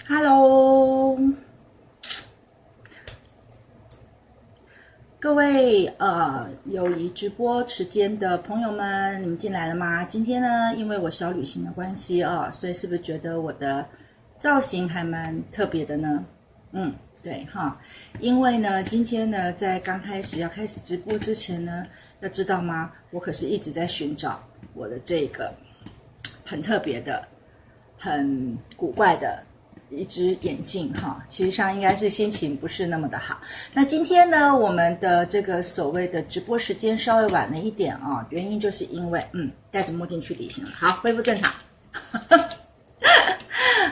Hello，各位友谊直播时间的朋友们，你们进来了吗？今天呢，因为我小旅行的关系所以是不是觉得我的造型还蛮特别的呢？对哈，因为呢，今天呢，在刚开始要开始直播之前呢，要知道吗？我可是一直在寻找我的这个很特别的、很古怪的一只眼镜哈，其实上应该是心情不是那么的好。那今天呢，我们的这个所谓的直播时间稍微晚了一点原因就是因为戴着墨镜去旅行了。好，恢复正常。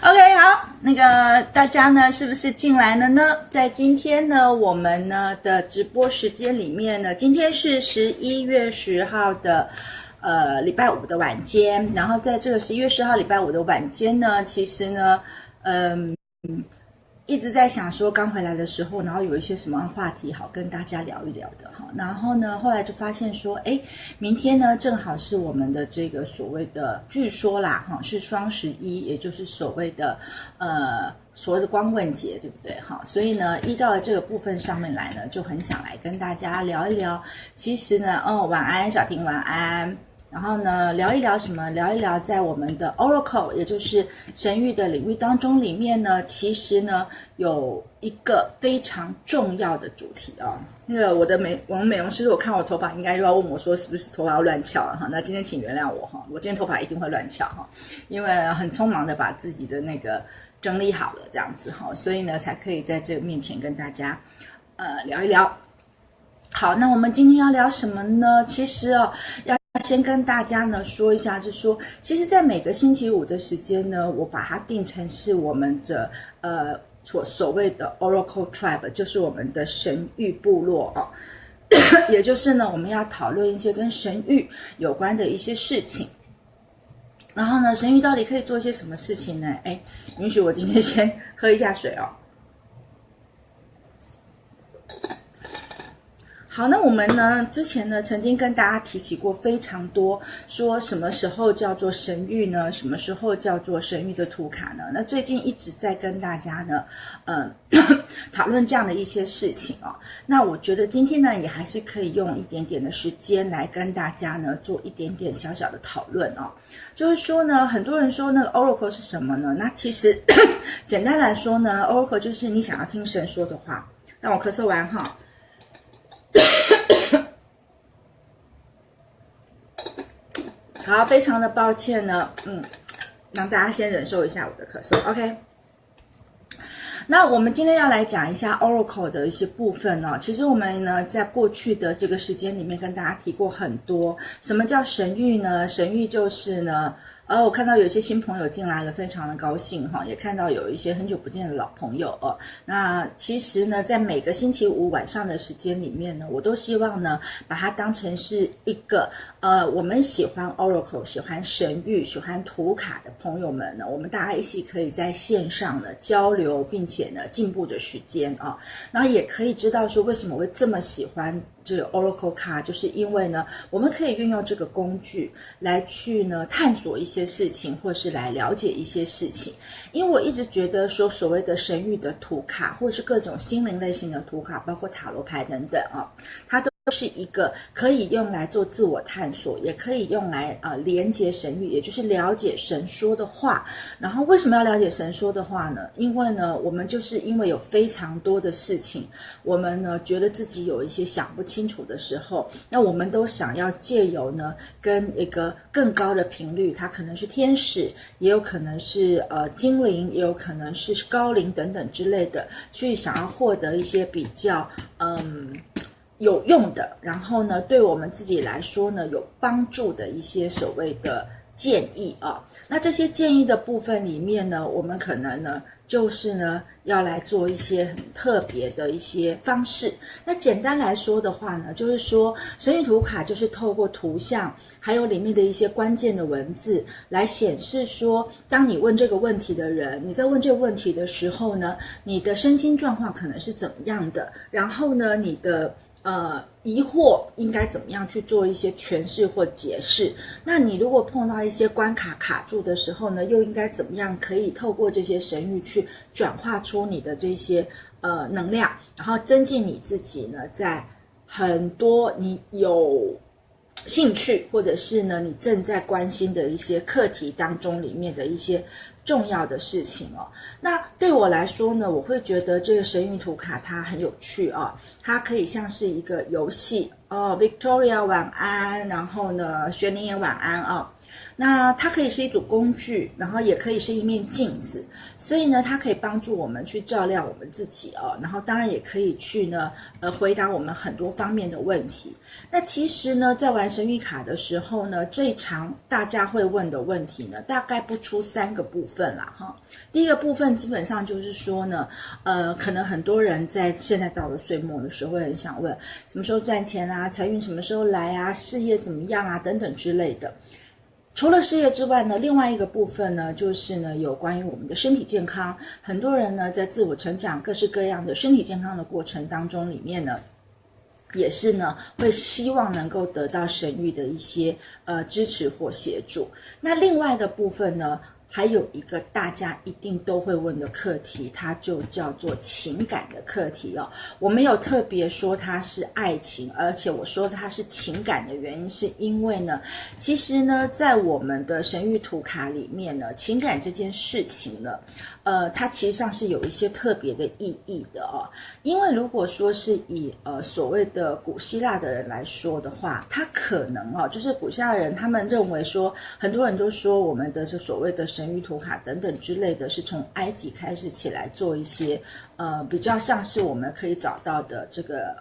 OK， 好，那个大家呢是不是进来了呢？在今天呢，我们呢的直播时间里面呢，今天是11月10号的礼拜五的晚间，然后在这个11月10号礼拜五的晚间呢，其实呢，一直在想说刚回来的时候，然后有一些什么话题好跟大家聊一聊的哈。然后呢，后来就发现说，明天呢正好是我们的这个所谓的，据说啦是双11，也就是所谓的光棍节，对不对哈？所以呢，依照这个部分上面来呢，就很想来跟大家聊一聊。其实呢，晚安，小婷晚安。然后呢，聊一聊什么？聊一聊在我们的 Oracle， 也就是神谕的领域当中，里面呢，其实呢有一个非常重要的主题那个我们美容师，我看我头发应该又要问我说是不是头发要乱翘了哈？那今天请原谅我哈，我今天头发一定会乱翘哈，因为很匆忙的把自己的那个整理好了这样子哈，所以呢才可以在这个面前跟大家聊一聊。好，那我们今天要聊什么呢？其实要先跟大家呢说一下，是说，其实，在每个星期五的时间呢，我把它定成是我们的所谓的 Oracle Tribe， 就是我们的神谕部落也就是呢，我们要讨论一些跟神谕有关的一些事情。然后呢，神谕到底可以做些什么事情呢？允许我今天先喝一下水好，那我们呢之前呢曾经跟大家提起过非常多，说什么时候叫做神谕呢？什么时候叫做神谕的图卡呢？那最近一直在跟大家呢讨论这样的一些事情那我觉得今天呢也还是可以用一点点的时间来跟大家呢做一点点小小的讨论就是说呢，很多人说那个 Oracle 是什么呢？那其实简单来说呢， Oracle 就是你想要听神说的话。让我咳嗽完好，非常的抱歉呢，让大家先忍受一下我的咳嗽 ，OK。那我们今天要来讲一下 Oracle 的一些部分其实我们呢，在过去的这个时间里面跟大家提过很多，什么叫神谕呢？神谕就是呢，我看到有些新朋友进来了，非常的高兴也看到有一些很久不见的老朋友那其实呢，在每个星期五晚上的时间里面呢，我都希望呢，把它当成是一个我们喜欢 Oracle、喜欢神谕、喜欢图卡的朋友们呢，我们大家一起可以在线上呢交流，并且呢进步的时间然后也可以知道说为什么我会这么喜欢这个 Oracle 卡，就是因为呢，我们可以运用这个工具来去呢探索一些事情，或是来了解一些事情。因为我一直觉得说，所谓的神谕的图卡，或是各种心灵类型的图卡，包括塔罗牌等等它都是一个可以用来做自我探索，也可以用来连接神谕，也就是了解神说的话。然后为什么要了解神说的话呢？因为呢，我们就是因为有非常多的事情，我们呢觉得自己有一些想不清楚的时候，那我们都想要借由呢跟一个更高的频率，它可能是天使，也有可能是精灵，也有可能是高灵等等之类的，去想要获得一些比较有用的，然后呢，对我们自己来说呢，有帮助的一些所谓的建议那这些建议的部分里面呢，我们可能呢，就是呢，要来做一些很特别的一些方式。那简单来说的话呢，就是说神谕图卡就是透过图像，还有里面的一些关键的文字，来显示说，当你问这个问题的人，你在问这个问题的时候呢，你的身心状况可能是怎么样的，然后呢，你的疑惑应该怎么样去做一些诠释或解释。那你如果碰到一些关卡卡住的时候呢，又应该怎么样可以透过这些神谕去转化出你的这些能量，然后增进你自己呢在很多你有兴趣或者是呢你正在关心的一些课题当中里面的一些重要的事情哦。那对我来说呢，我会觉得这个神谕图卡它很有趣啊，它可以像是一个游戏哦。Victoria 晚安，然后呢学宁也晚安啊。那它可以是一组工具，然后也可以是一面镜子，所以呢它可以帮助我们去照亮我们自己哦，然后当然也可以去呢回答我们很多方面的问题。那其实呢在玩神谕卡的时候呢，最常大家会问的问题呢，大概不出3个部分啦哈。第一个部分基本上就是说呢可能很多人在现在到了岁末的时候会很想问什么时候赚钱啊，财运什么时候来啊，事业怎么样啊等等之类的。除了事业之外呢，另外一个部分呢，就是呢有关于我们的身体健康。很多人呢在自我成长各式各样的身体健康的过程当中里面呢，也是呢会希望能够得到神谕的一些支持或协助。那另外的部分呢，还有一个大家一定都会问的课题，它就叫做情感的课题哦。我没有特别说它是爱情，而且我说它是情感的原因，是因为呢，其实呢，在我们的神谕图卡里面呢，情感这件事情呢，它其实上是有一些特别的意义的哦。因为如果说是以所谓的古希腊的人来说的话，他可能就是古希腊人他们认为说，很多人都说我们的这所谓的神谕图卡等等之类的，是从埃及开始起来做一些比较像是我们可以找到的这个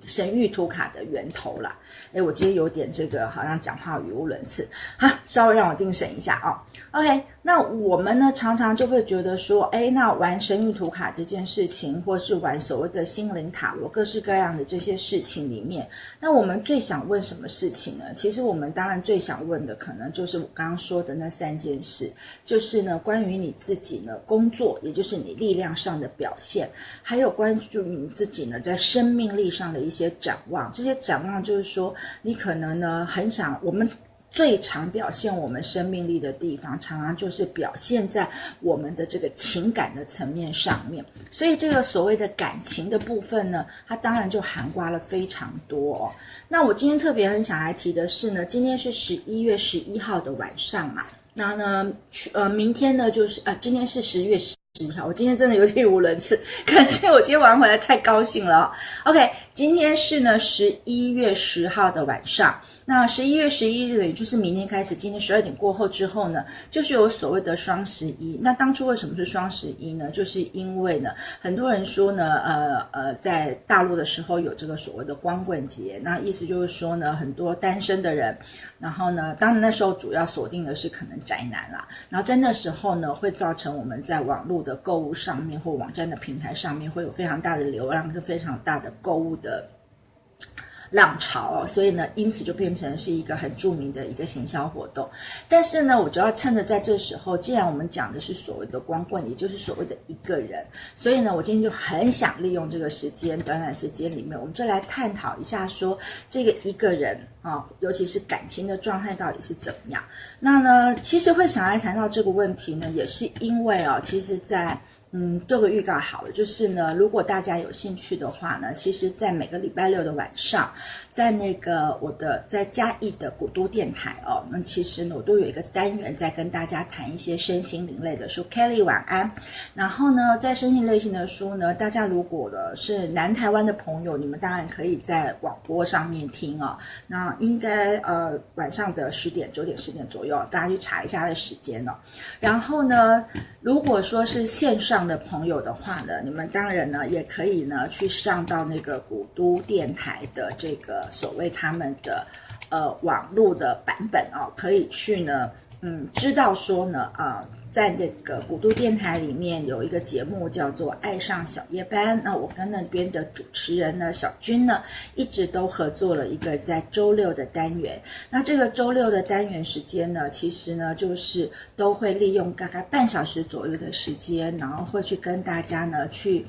神谕图卡的源头啦。我今天有点这个好像讲话语无伦次，稍微让我定神一下哦。OK， 那我们呢常常就会觉得说，那玩神谕图卡这件事情，或是玩所谓的心灵塔罗各式各样的这些事情里面，那我们最想问什么事情呢？其实我们当然最想问的可能就是我刚刚说的那3件事，就是呢关于你自己呢工作，也就是你力量上的表现，还有关于你自己呢在生命力上的一些展望。这些展望就是说，你可能呢很想，我们最常表现我们生命力的地方，常常就是表现在我们的这个情感的层面上面。所以这个所谓的感情的部分呢，它当然就涵盖了非常多哦。那我今天特别很想来提的是呢，今天是11月11号的晚上嘛，那呢明天呢就是今天是10月10号，我今天真的有点无伦次，可能是我今天玩回来太高兴了哦。OK， 今天是呢11月10号的晚上，那11月11日呢，也就是明天开始，今天12点过后之后呢，就是有所谓的双11。那当初为什么是双11呢？就是因为呢，很多人说呢，在大陆的时候有这个所谓的光棍节，那意思就是说呢，很多单身的人，然后呢，当然那时候主要锁定的是可能宅男啦，然后在那时候呢，会造成我们在网络的购物上面或网站的平台上面会有非常大的流量跟非常大的购物的浪潮哦，所以呢，因此就变成是一个很著名的一个行销活动。但是呢，我就要趁着在这时候，既然我们讲的是所谓的光棍，也就是所谓的一个人，所以呢，我今天就很想利用这个时间，短短时间里面，我们就来探讨一下说这个一个人尤其是感情的状态到底是怎么样。那呢，其实会想来谈到这个问题呢，也是因为其实在做个预告好了，就是呢，如果大家有兴趣的话呢，其实在每个礼拜六的晚上，在那个我的在嘉义的古都电台那其实呢我都有一个单元在跟大家谈一些身心灵类的书。 Kelly 晚安。然后呢，在身心类型的书呢，大家如果是南台湾的朋友，你们当然可以在广播上面听那应该晚上的10点9点10点左右，大家去查一下的时间然后呢，如果说是线上的朋友的话呢，你们当然呢也可以呢去上到那个古都电台的这个所谓他们的网络的版本可以去呢知道说呢在这个古都电台里面有一个节目叫做爱上小夜班，那我跟那边的主持人呢小军呢一直都合作了一个在周六的单元。那这个周六的单元时间呢，其实呢就是都会利用大概半小时左右的时间，然后会去跟大家呢去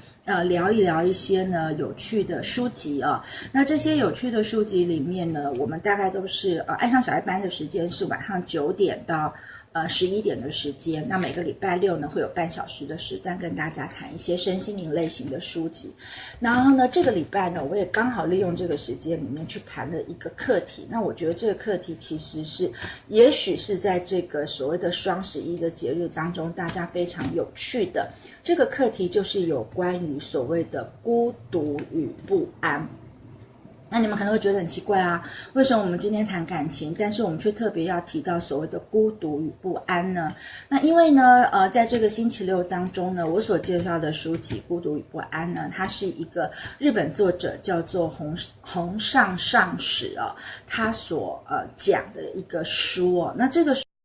聊一聊一些呢有趣的书籍啊。那这些有趣的书籍里面呢，我们大概都是爱上小夜班的时间是晚上9点到11点的时间，那每个礼拜六呢会有半小时的时段跟大家谈一些身心灵类型的书籍。然后呢，这个礼拜呢，我也刚好利用这个时间里面去谈了一个课题。那我觉得这个课题其实是，也许是在这个所谓的双11的节日当中，大家非常有趣的。这个课题就是有关于所谓的孤独与不安。那你们可能会觉得很奇怪啊，为什么我们今天谈感情，但是我们却特别要提到所谓的孤独与不安呢？那因为呢，在这个星期六当中呢，我所介绍的书籍《孤独与不安》呢，它是一个日本作者叫做洪尚尚史他所讲的一个书哦。那这个书